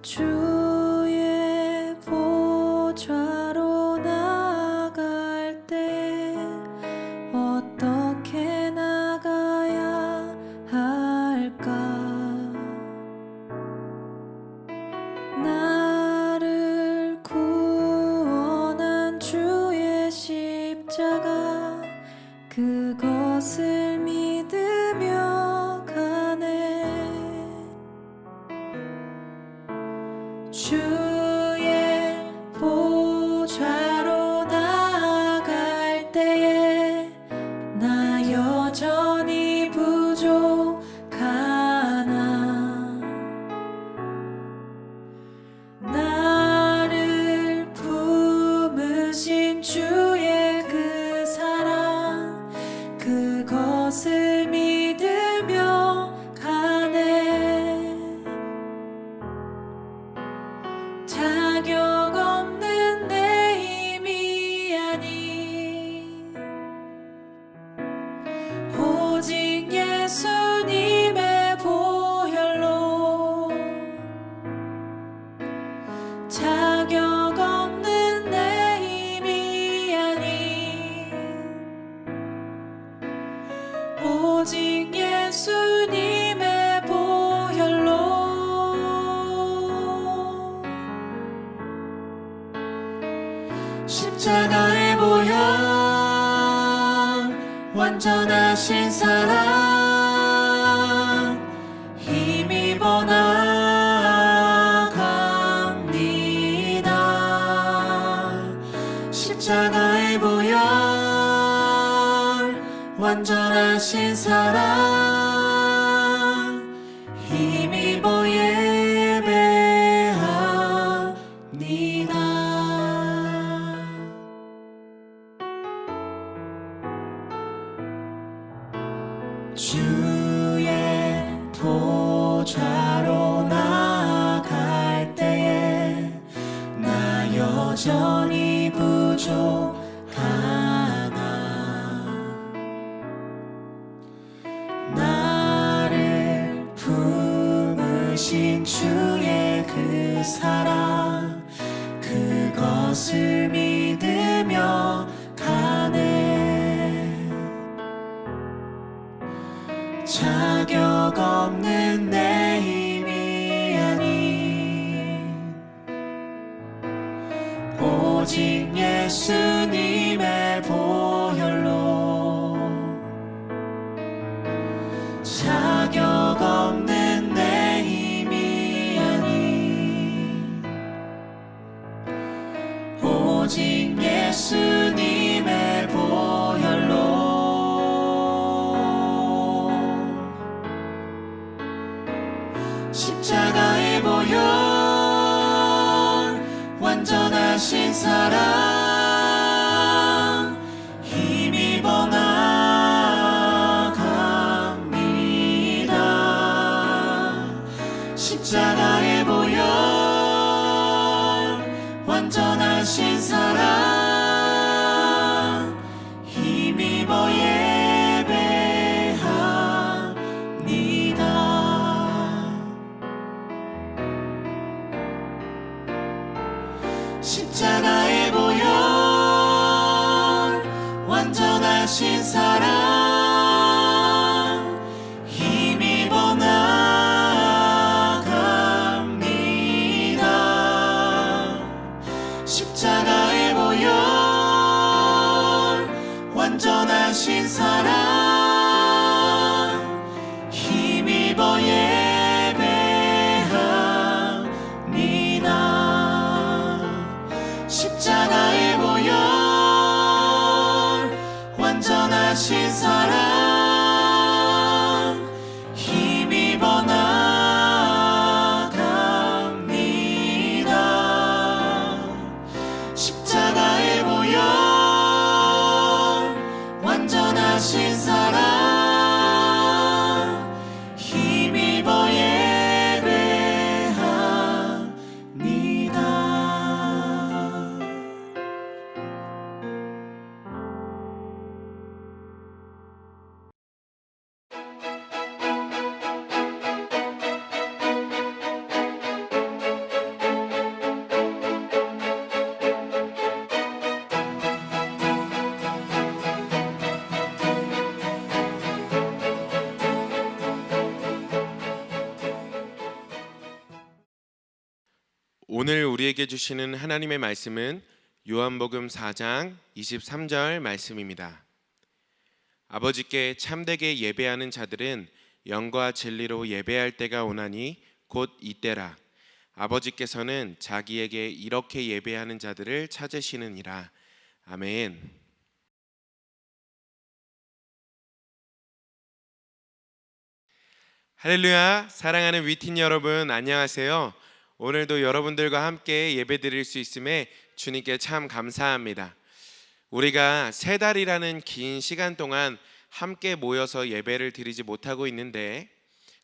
주의 보좌로 나갈 때 어떻게 나가야 할까? 나를 구원한 주의 십자가 그것을 믿으며 가네. 주의 보좌로 나아갈 때에 나 여전히 부족하나. 나를 품으신 주의 그 사랑 그것을 믿으며 가네. 자격 없는 내 힘이 아닌 오직 예수님의 보혈로. 자격 없는 내 힘이 아닌 오직 예수님의 보혈로. 십자가의 보혈 완전하신 사랑 힘입어 나갑니다. 십자가의 보혈 완전하신 사랑 힘입어 예배합니다. 주의 보좌로 나아갈 때에 나 여전히 부족하나. 나를 품으신 주의 그 사랑 그것을 믿으며 가네. 자격 없는 내 힘이 아닌 오직 예수님의 보혈로. 자격 없는 내 힘이 아닌 오직 예수님의 보혈로. 십자가의 보혈 완전하신 사랑 힘입어 나갑니다. 십자가의 보혈 완전하신 사랑 힘입어 예배합니다. 십자가의 보혈 완전하신 사랑 힘입어 나갑니다. 십자가의 보혈 완전하신 사랑 힘입어 예배합니다. 십자가의 보혈 완전하신 오늘 우리에게 주시는 하나님의 말씀은 요한복음 4장 23절 말씀입니다. 아버지께 참되게 예배하는 자들은 영과 진리로 예배할 때가 오나니 곧 이때라. 아버지께서는 자기에게 이렇게 예배하는 자들을 찾으시느니라. 아멘. 할렐루야. 사랑하는 위틴 여러분, 안녕하세요. 오늘도 여러분들과 함께 예배드릴 수 있음에 주님께 참 감사합니다. 우리가 3달이라는 긴 시간 동안 함께 모여서 예배를 드리지 못하고 있는데,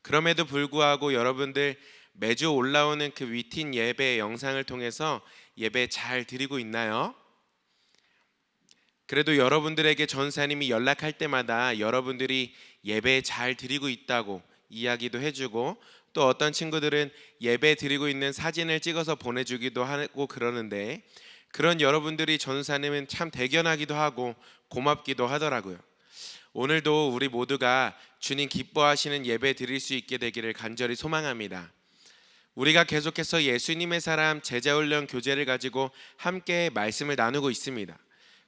그럼에도 불구하고 여러분들 매주 올라오는 그 위틴 예배 영상을 통해서 예배 잘 드리고 있나요? 그래도 여러분들에게 전사님이 연락할 때마다 여러분들이 예배 잘 드리고 있다고 이야기도 해주고, 또 어떤 친구들은 예배 드리고 있는 사진을 찍어서 보내주기도 하고 그러는데, 그런 여러분들이 전사님은 참 대견하기도 하고 고맙기도 하더라고요. 오늘도 우리 모두가 주님 기뻐하시는 예배 드릴 수 있게 되기를 간절히 소망합니다. 우리가 계속해서 예수님의 사람 제자훈련 교제를 가지고 함께 말씀을 나누고 있습니다.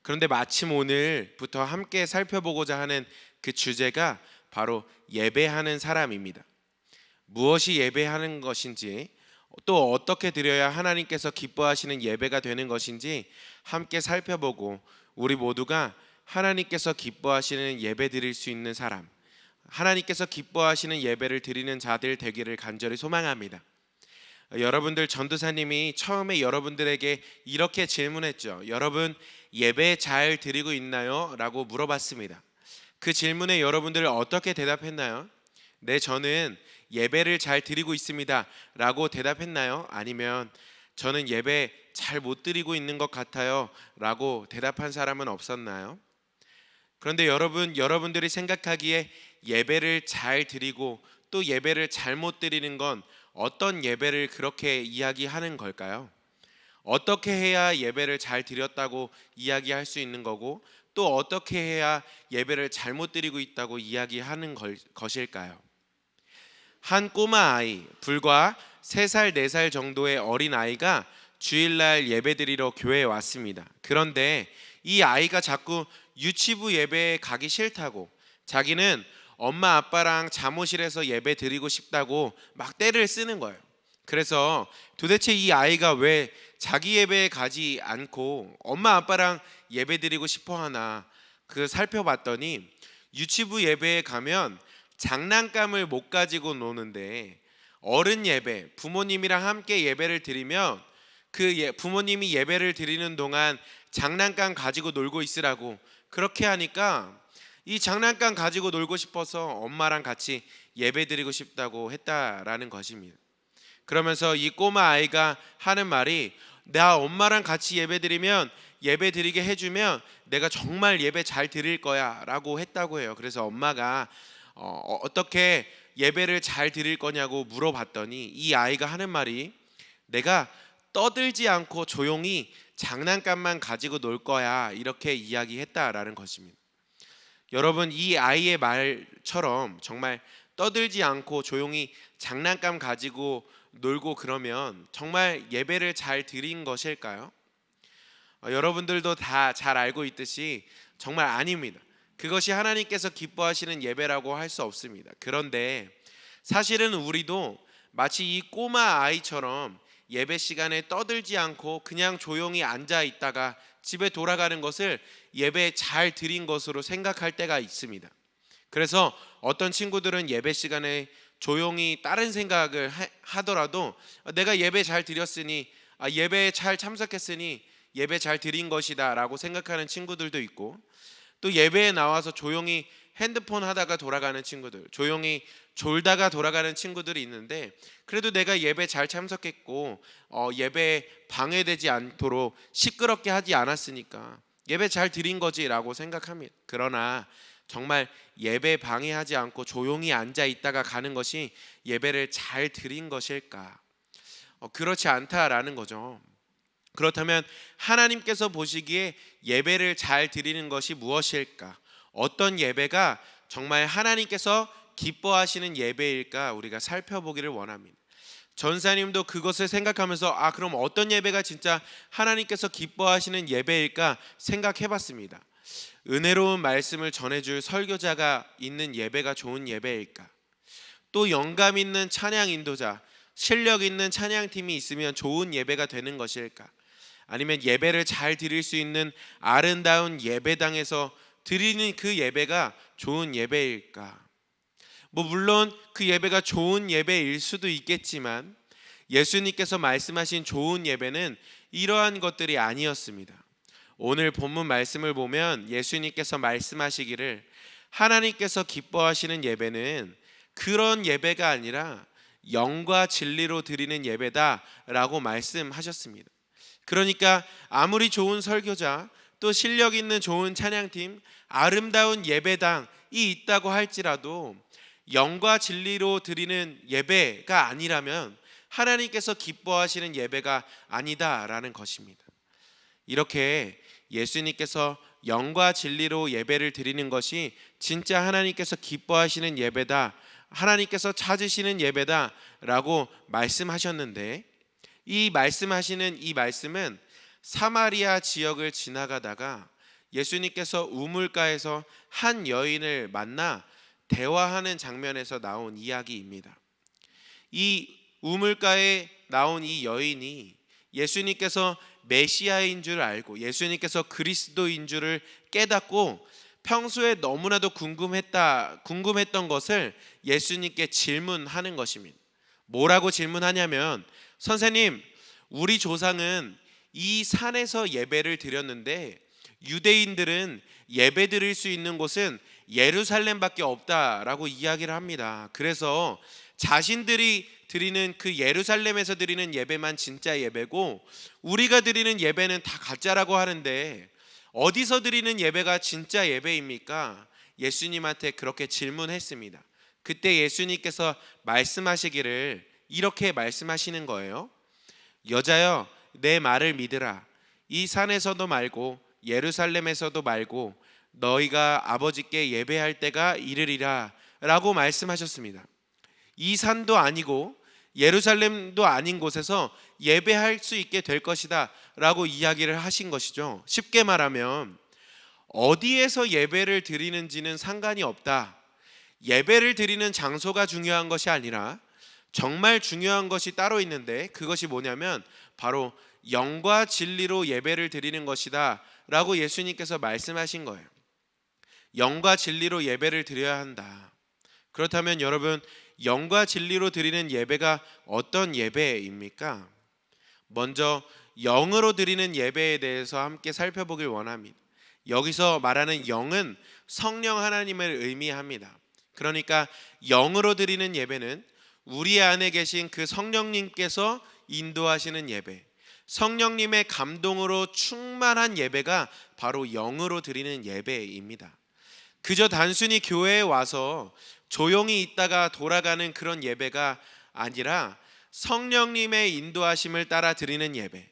그런데 마침 오늘부터 함께 살펴보고자 하는 그 주제가 바로 예배하는 사람입니다. 무엇이 예배하는 것인지, 또 어떻게 드려야 하나님께서 기뻐하시는 예배가 되는 것인지 함께 살펴보고, 우리 모두가 하나님께서 기뻐하시는 예배 드릴 수 있는 사람, 하나님께서 기뻐하시는 예배를 드리는 자들 되기를 간절히 소망합니다. 여러분들, 전도사님이 처음에 여러분들에게 이렇게 질문했죠. 여러분, 예배 잘 드리고 있나요? 라고 물어봤습니다. 그 질문에 여러분들 어떻게 대답했나요? 네, 저는 예배를 잘 드리고 있습니다 라고 대답했나요? 아니면 저는 예배 잘 못 드리고 있는 것 같아요 라고 대답한 사람은 없었나요? 그런데 여러분들이 생각하기에 예배를 잘 드리고 또 예배를 잘못 드리는 건 어떤 예배를 그렇게 이야기하는 걸까요? 어떻게 해야 예배를 잘 드렸다고 이야기할 수 있는 거고, 또 어떻게 해야 예배를 잘못 드리고 있다고 이야기하는 것일까요? 한 꼬마 아이, 불과 3살, 4살 정도의 어린 아이가 주일날 예배드리러 교회에 왔습니다. 그런데 이 아이가 자꾸 유치부 예배에 가기 싫다고, 자기는 엄마 아빠랑 잠옷실에서 예배 드리고 싶다고 막 떼를 쓰는 거예요. 그래서 도대체 이 아이가 왜 자기 예배에 가지 않고 엄마 아빠랑 예배 드리고 싶어 하나, 살펴봤더니 유치부 예배에 가면 장난감을 못 가지고 노는데, 어른 예배, 부모님이랑 함께 예배를 드리면 부모님이 예배를 드리는 동안 장난감 가지고 놀고 있으라고 그렇게 하니까, 이 장난감 가지고 놀고 싶어서 엄마랑 같이 예배 드리고 싶다고 했다라는 것입니다. 그러면서 이 꼬마 아이가 하는 말이, 나 엄마랑 같이 예배 드리면, 예배 드리게 해주면 내가 정말 예배 잘 드릴 거야 라고 했다고 해요. 그래서 엄마가 어떻게 예배를 잘 드릴 거냐고 물어봤더니 이 아이가 하는 말이, 내가 떠들지 않고 조용히 장난감만 가지고 놀 거야, 이렇게 이야기했다라는 것입니다. 여러분, 이 아이의 말처럼 정말 떠들지 않고 조용히 장난감 가지고 놀고 그러면 정말 예배를 잘 드린 것일까요? 여러분들도 다 잘 알고 있듯이 정말 아닙니다. 그것이 하나님께서 기뻐하시는 예배라고 할 수 없습니다. 그런데 사실은 우리도 마치 이 꼬마 아이처럼 예배 시간에 떠들지 않고 그냥 조용히 앉아 있다가 집에 돌아가는 것을 예배 잘 드린 것으로 생각할 때가 있습니다. 그래서 어떤 친구들은 예배 시간에 조용히 다른 생각을 하더라도 내가 예배 잘 드렸으니, 예배에 잘 참석했으니 예배 잘 드린 것이다 라고 생각하는 친구들도 있고, 또 예배에 나와서 조용히 핸드폰 하다가 돌아가는 친구들, 조용히 졸다가 돌아가는 친구들이 있는데, 그래도 내가 예배 잘 참석했고 예배에 방해되지 않도록 시끄럽게 하지 않았으니까 예배 잘 드린 거지라고 생각합니다. 그러나 정말 예배 방해하지 않고 조용히 앉아 있다가 가는 것이 예배를 잘 드린 것일까? 그렇지 않다라는 거죠. 그렇다면 하나님께서 보시기에 예배를 잘 드리는 것이 무엇일까? 어떤 예배가 정말 하나님께서 기뻐하시는 예배일까? 우리가 살펴보기를 원합니다. 전사님도 그것을 생각하면서 그럼 어떤 예배가 진짜 하나님께서 기뻐하시는 예배일까 생각해봤습니다. 은혜로운 말씀을 전해줄 설교자가 있는 예배가 좋은 예배일까? 또 영감 있는 찬양 인도자, 실력 있는 찬양팀이 있으면 좋은 예배가 되는 것일까? 아니면 예배를 잘 드릴 수 있는 아름다운 예배당에서 드리는 그 예배가 좋은 예배일까? 물론 그 예배가 좋은 예배일 수도 있겠지만 예수님께서 말씀하신 좋은 예배는 이러한 것들이 아니었습니다. 오늘 본문 말씀을 보면 예수님께서 말씀하시기를 하나님께서 기뻐하시는 예배는 그런 예배가 아니라 영과 진리로 드리는 예배다라고 말씀하셨습니다. 그러니까 아무리 좋은 설교자, 또 실력 있는 좋은 찬양팀, 아름다운 예배당이 있다고 할지라도 영과 진리로 드리는 예배가 아니라면 하나님께서 기뻐하시는 예배가 아니다라는 것입니다. 이렇게 예수님께서 영과 진리로 예배를 드리는 것이 진짜 하나님께서 기뻐하시는 예배다, 하나님께서 찾으시는 예배다라고 말씀하셨는데, 이 말씀하시는 이 말씀은 사마리아 지역을 지나가다가 예수님께서 우물가에서 한 여인을 만나 대화하는 장면에서 나온 이야기입니다. 이 우물가에 나온 이 여인이 예수님께서 메시아인 줄 알고 예수님께서 그리스도인 줄을 깨닫고 평소에 너무나도 궁금했던 것을 예수님께 질문하는 것입니다. 뭐라고 질문하냐면, 선생님, 우리 조상은 이 산에서 예배를 드렸는데 유대인들은 예배 드릴 수 있는 곳은 예루살렘밖에 없다라고 이야기를 합니다. 그래서 자신들이 드리는 그 예루살렘에서 드리는 예배만 진짜 예배고 우리가 드리는 예배는 다 가짜라고 하는데 어디서 드리는 예배가 진짜 예배입니까? 예수님한테 그렇게 질문했습니다. 그때 예수님께서 말씀하시기를 이렇게 말씀하시는 거예요. 여자여, 내 말을 믿으라. 이 산에서도 말고 예루살렘에서도 말고 너희가 아버지께 예배할 때가 이르리라 라고 말씀하셨습니다. 이 산도 아니고 예루살렘도 아닌 곳에서 예배할 수 있게 될 것이다 라고 이야기를 하신 것이죠. 쉽게 말하면 어디에서 예배를 드리는지는 상관이 없다. 예배를 드리는 장소가 중요한 것이 아니라 정말 중요한 것이 따로 있는데 그것이 뭐냐면 바로 영과 진리로 예배를 드리는 것이다 라고 예수님께서 말씀하신 거예요. 영과 진리로 예배를 드려야 한다. 그렇다면 여러분, 영과 진리로 드리는 예배가 어떤 예배입니까? 먼저 영으로 드리는 예배에 대해서 함께 살펴보길 원합니다. 여기서 말하는 영은 성령 하나님을 의미합니다. 그러니까 영으로 드리는 예배는 우리 안에 계신 그 성령님께서 인도하시는 예배, 성령님의 감동으로 충만한 예배가 바로 영으로 드리는 예배입니다. 그저 단순히 교회에 와서 조용히 있다가 돌아가는 그런 예배가 아니라 성령님의 인도하심을 따라 드리는 예배,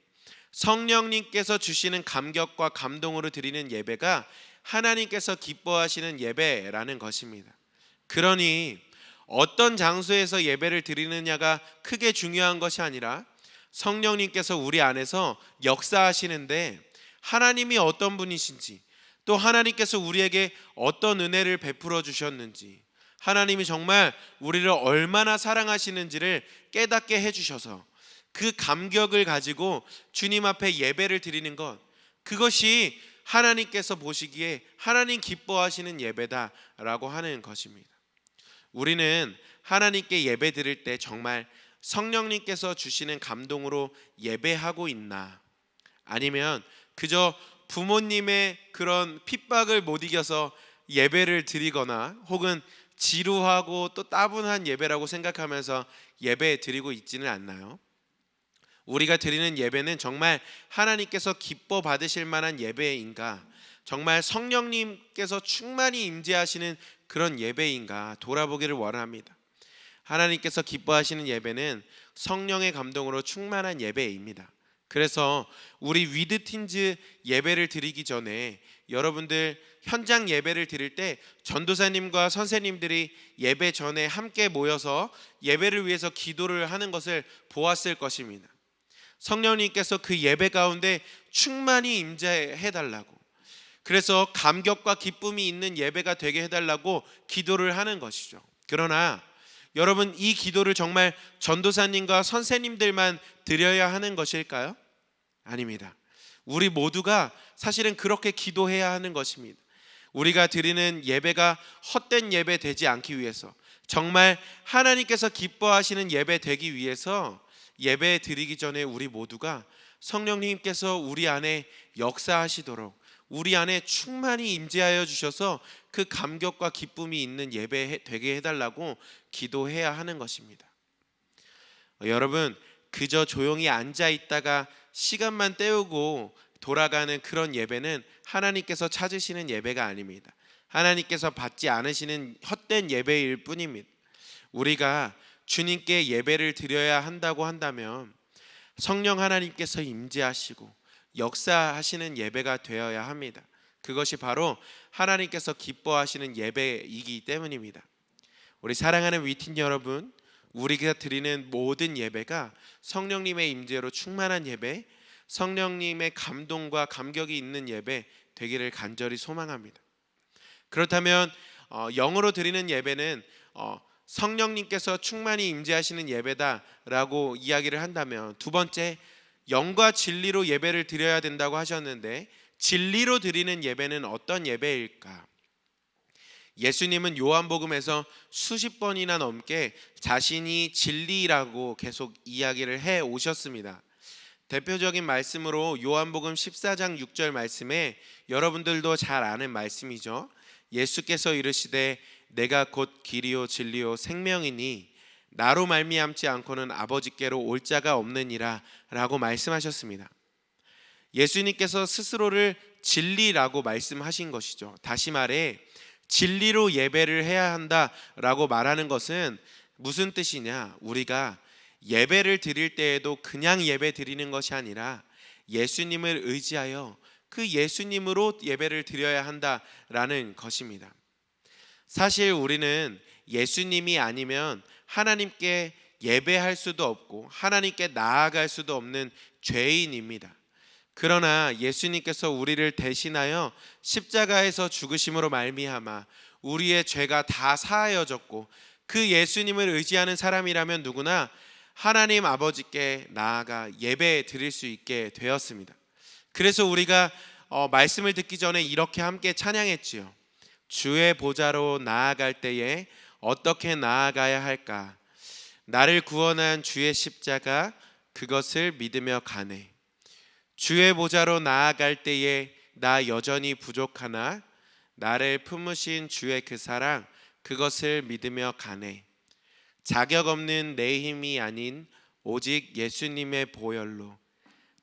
성령님께서 주시는 감격과 감동으로 드리는 예배가 하나님께서 기뻐하시는 예배라는 것입니다. 그러니 어떤 장소에서 예배를 드리느냐가 크게 중요한 것이 아니라 성령님께서 우리 안에서 역사하시는데 하나님이 어떤 분이신지, 또 하나님께서 우리에게 어떤 은혜를 베풀어 주셨는지, 하나님이 정말 우리를 얼마나 사랑하시는지를 깨닫게 해주셔서 그 감격을 가지고 주님 앞에 예배를 드리는 것, 그것이 하나님께서 보시기에 하나님 기뻐하시는 예배다라고 하는 것입니다. 우리는 하나님께 예배 드릴 때 정말 성령님께서 주시는 감동으로 예배하고 있나, 아니면 그저 부모님의 그런 핍박을 못 이겨서 예배를 드리거나 혹은 지루하고 또 따분한 예배라고 생각하면서 예배 드리고 있지는 않나요? 우리가 드리는 예배는 정말 하나님께서 기뻐 받으실 만한 예배인가, 정말 성령님께서 충만히 임재하시는 그런 예배인가 돌아보기를 원합니다. 하나님께서 기뻐하시는 예배는 성령의 감동으로 충만한 예배입니다. 그래서 우리 위드틴즈 예배를 드리기 전에 여러분들 현장 예배를 드릴 때 전도사님과 선생님들이 예배 전에 함께 모여서 예배를 위해서 기도를 하는 것을 보았을 것입니다. 성령님께서 그 예배 가운데 충만히 임재해 달라고, 그래서 감격과 기쁨이 있는 예배가 되게 해달라고 기도를 하는 것이죠. 그러나 여러분, 이 기도를 정말 전도사님과 선생님들만 드려야 하는 것일까요? 아닙니다. 우리 모두가 사실은 그렇게 기도해야 하는 것입니다. 우리가 드리는 예배가 헛된 예배 되지 않기 위해서, 정말 하나님께서 기뻐하시는 예배 되기 위해서 예배 드리기 전에 우리 모두가 성령님께서 우리 안에 역사하시도록, 우리 안에 충만히 임재하여 주셔서 그 감격과 기쁨이 있는 예배 되게 해달라고 기도해야 하는 것입니다. 여러분, 그저 조용히 앉아 있다가 시간만 때우고 돌아가는 그런 예배는 하나님께서 찾으시는 예배가 아닙니다. 하나님께서 받지 않으시는 헛된 예배일 뿐입니다. 우리가 주님께 예배를 드려야 한다고 한다면 성령 하나님께서 임재하시고 역사하시는 예배가 되어야 합니다. 그것이 바로 하나님께서 기뻐하시는 예배이기 때문입니다. 우리 사랑하는 위틴 여러분, 우리가 드리는 모든 예배가 성령님의 임재로 충만한 예배, 성령님의 감동과 감격이 있는 예배 되기를 간절히 소망합니다. 그렇다면 영으로 드리는 예배는 성령님께서 충만히 임재하시는 예배다라고 이야기를 한다면, 두 번째, 영과 진리로 예배를 드려야 된다고 하셨는데 진리로 드리는 예배는 어떤 예배일까? 예수님은 요한복음에서 수십 번이나 넘게 자신이 진리라고 계속 이야기를 해 오셨습니다. 대표적인 말씀으로 요한복음 14장 6절 말씀에 여러분들도 잘 아는 말씀이죠. 예수께서 이르시되 내가 곧 길이요 진리요 생명이니 나로 말미암지 않고는 아버지께로 올 자가 없느니라 라고 말씀하셨습니다. 예수님께서 스스로를 진리라고 말씀하신 것이죠. 다시 말해 진리로 예배를 해야 한다라고 말하는 것은 무슨 뜻이냐? 우리가 예배를 드릴 때에도 그냥 예배 드리는 것이 아니라 예수님을 의지하여 그 예수님으로 예배를 드려야 한다라는 것입니다. 사실 우리는 예수님이 아니면 하나님께 예배할 수도 없고 하나님께 나아갈 수도 없는 죄인입니다. 그러나 예수님께서 우리를 대신하여 십자가에서 죽으심으로 말미암아 우리의 죄가 다 사하여졌고, 그 예수님을 의지하는 사람이라면 누구나 하나님 아버지께 나아가 예배 드릴 수 있게 되었습니다. 그래서 우리가 말씀을 듣기 전에 이렇게 함께 찬양했지요. 주의 보좌로 나아갈 때에 어떻게 나아가야 할까? 나를 구원한 주의 십자가 그것을 믿으며 가네. 주의 보좌로 나아갈 때에 나 여전히 부족하나 나를 품으신 주의 그 사랑 그것을 믿으며 가네. 자격 없는 내 힘이 아닌 오직 예수님의 보혈로,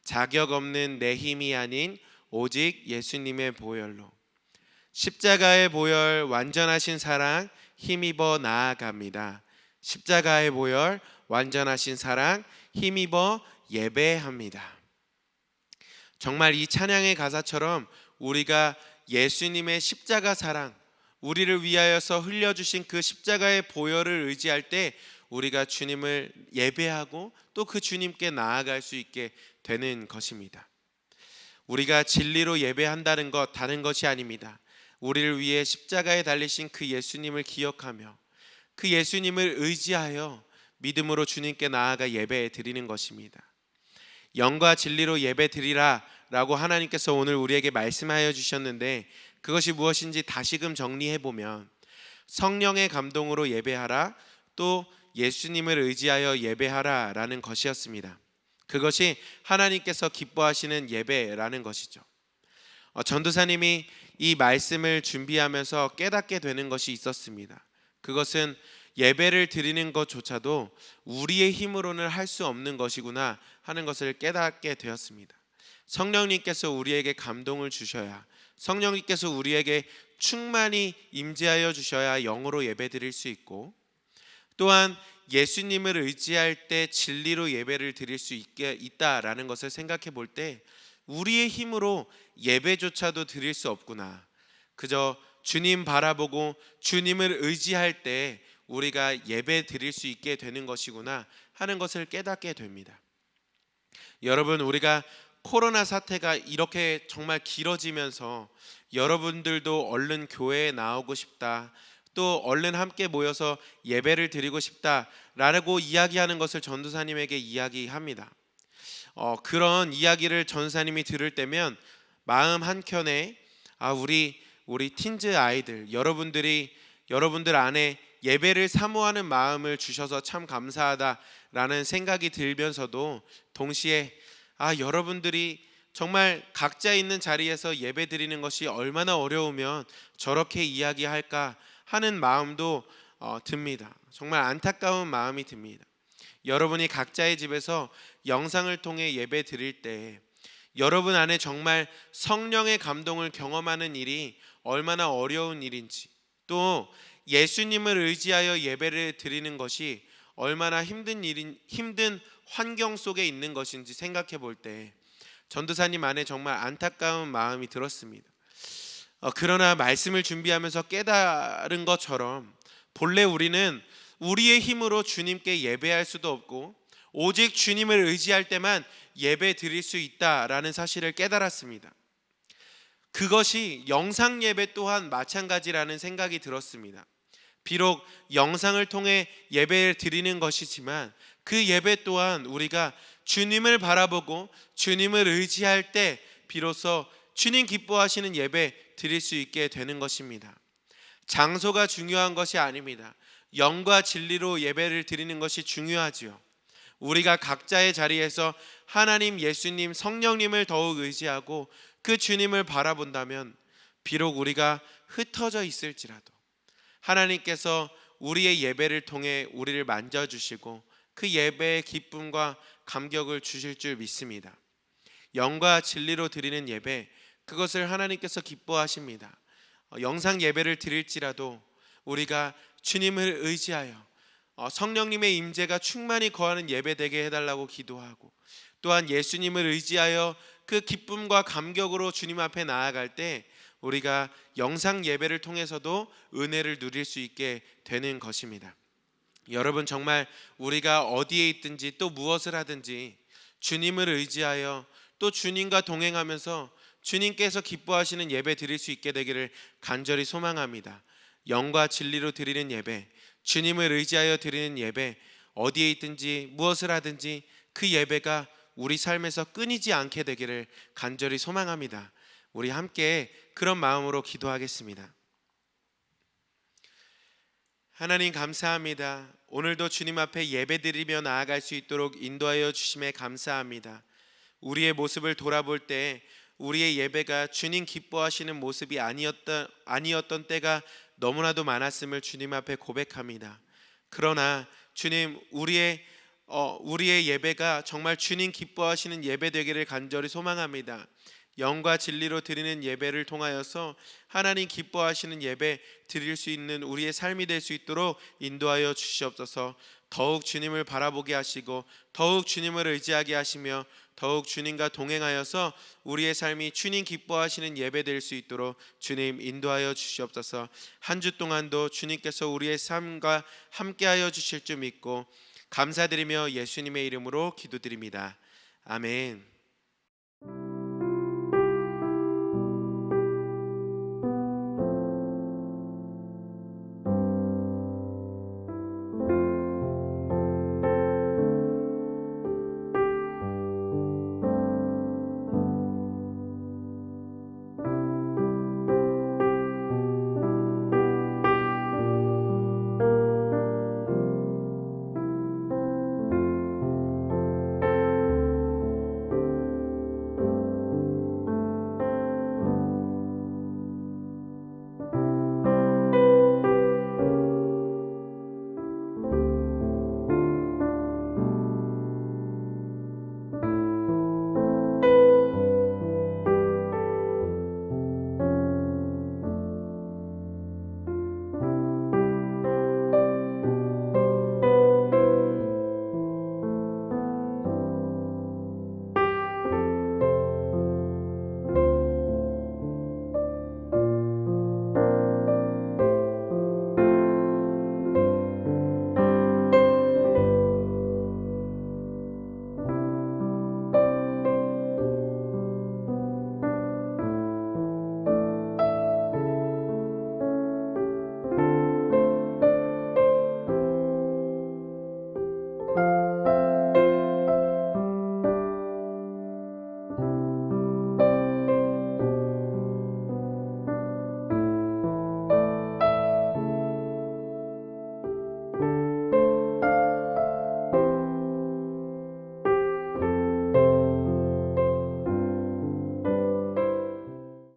자격 없는 내 힘이 아닌 오직 예수님의 보혈로, 십자가의 보혈 완전하신 사랑 힘입어 나아갑니다. 십자가의 보혈 완전하신 사랑 힘입어 예배합니다. 정말 이 찬양의 가사처럼 우리가 예수님의 십자가 사랑, 우리를 위하여서 흘려주신 그 십자가의 보혈을 의지할 때 우리가 주님을 예배하고 또 그 주님께 나아갈 수 있게 되는 것입니다. 우리가 진리로 예배한다는 것 다른 것이 아닙니다. 우리를 위해 십자가에 달리신 그 예수님을 기억하며 그 예수님을 의지하여 믿음으로 주님께 나아가 예배 드리는 것입니다. 영과 진리로 예배 드리라 라고 하나님께서 오늘 우리에게 말씀하여 주셨는데, 그것이 무엇인지 다시금 정리해 보면 성령의 감동으로 예배하라, 또 예수님을 의지하여 예배하라 라는 것이었습니다. 그것이 하나님께서 기뻐하시는 예배라는 것이죠. 전도사님이 이 말씀을 준비하면서 깨닫게 되는 것이 있었습니다. 그것은 예배를 드리는 것조차도 우리의 힘으로는 할 수 없는 것이구나 하는 것을 깨닫게 되었습니다. 성령님께서 우리에게 감동을 주셔야, 성령님께서 우리에게 충만히 임재하여 주셔야 영으로 예배 드릴 수 있고, 또한 예수님을 의지할 때 진리로 예배를 드릴 수 있다라는 것을 생각해 볼 때 우리의 힘으로 예배조차도 드릴 수 없구나. 그저 주님 바라보고 주님을 의지할 때 우리가 예배 드릴 수 있게 되는 것이구나 하는 것을 깨닫게 됩니다. 여러분, 우리가 코로나 사태가 이렇게 정말 길어지면서 여러분들도 얼른 교회에 나오고 싶다, 또 얼른 함께 모여서 예배를 드리고 싶다라고 이야기하는 것을 전도사님에게 이야기합니다. 그런 이야기를 전도사님이 들을 때면 마음 한켠에 우리 틴즈 아이들 여러분들 안에 예배를 사모하는 마음을 주셔서 참 감사하다라는 생각이 들면서도 동시에 여러분들이 정말 각자 있는 자리에서 예배 드리는 것이 얼마나 어려우면 저렇게 이야기할까 하는 마음도 듭니다. 정말 안타까운 마음이 듭니다. 여러분이 각자의 집에서 영상을 통해 예배 드릴 때 여러분 안에 정말 성령의 감동을 경험하는 일이 얼마나 어려운 일인지, 또 예수님을 의지하여 예배를 드리는 것이 얼마나 힘든 환경 속에 있는 것인지 생각해 볼 때 전도사님 안에 정말 안타까운 마음이 들었습니다. 그러나 말씀을 준비하면서 깨달은 것처럼 본래 우리는 우리의 힘으로 주님께 예배할 수도 없고 오직 주님을 의지할 때만 예배 드릴 수 있다라는 사실을 깨달았습니다. 그것이 영상 예배 또한 마찬가지라는 생각이 들었습니다. 비록 영상을 통해 예배를 드리는 것이지만 그 예배 또한 우리가 주님을 바라보고 주님을 의지할 때 비로소 주님 기뻐하시는 예배 드릴 수 있게 되는 것입니다. 장소가 중요한 것이 아닙니다. 영과 진리로 예배를 드리는 것이 중요하지요. 우리가 각자의 자리에서 하나님, 예수님, 성령님을 더욱 의지하고 그 주님을 바라본다면 비록 우리가 흩어져 있을지라도 하나님께서 우리의 예배를 통해 우리를 만져주시고 그 예배의 기쁨과 감격을 주실 줄 믿습니다. 영과 진리로 드리는 예배, 그것을 하나님께서 기뻐하십니다. 영상 예배를 드릴지라도 우리가 주님을 의지하여 성령님의 임재가 충만히 거하는 예배 되게 해달라고 기도하고, 또한 예수님을 의지하여 그 기쁨과 감격으로 주님 앞에 나아갈 때 우리가 영상 예배를 통해서도 은혜를 누릴 수 있게 되는 것입니다. 여러분, 정말 우리가 어디에 있든지 또 무엇을 하든지 주님을 의지하여 또 주님과 동행하면서 주님께서 기뻐하시는 예배 드릴 수 있게 되기를 간절히 소망합니다. 영과 진리로 드리는 예배, 주님을 의지하여 드리는 예배, 어디에 있든지 무엇을 하든지 그 예배가 우리 삶에서 끊이지 않게 되기를 간절히 소망합니다. 우리 함께 그런 마음으로 기도하겠습니다. 하나님, 감사합니다. 오늘도 주님 앞에 예배드리며 나아갈 수 있도록 인도하여 주심에 감사합니다. 우리의 모습을 돌아볼 때 우리의 예배가 주님 기뻐하시는 모습이 아니었던 때가 너무나도 많았음을 주님 앞에 고백합니다. 그러나 주님, 우리의 예배가 정말 주님 기뻐하시는 예배 되기를 간절히 소망합니다. 영과 진리로 드리는 예배를 통하여서 하나님 기뻐하시는 예배 드릴 수 있는 우리의 삶이 될 수 있도록 인도하여 주시옵소서. 더욱 주님을 바라보게 하시고 더욱 주님을 의지하게 하시며 더욱 주님과 동행하여서 우리의 삶이 주님 기뻐하시는 예배 될 수 있도록 주님 인도하여 주시옵소서. 한 주 동안도 주님께서 우리의 삶과 함께하여 주실 줄 믿고 감사드리며 예수님의 이름으로 기도드립니다. 아멘.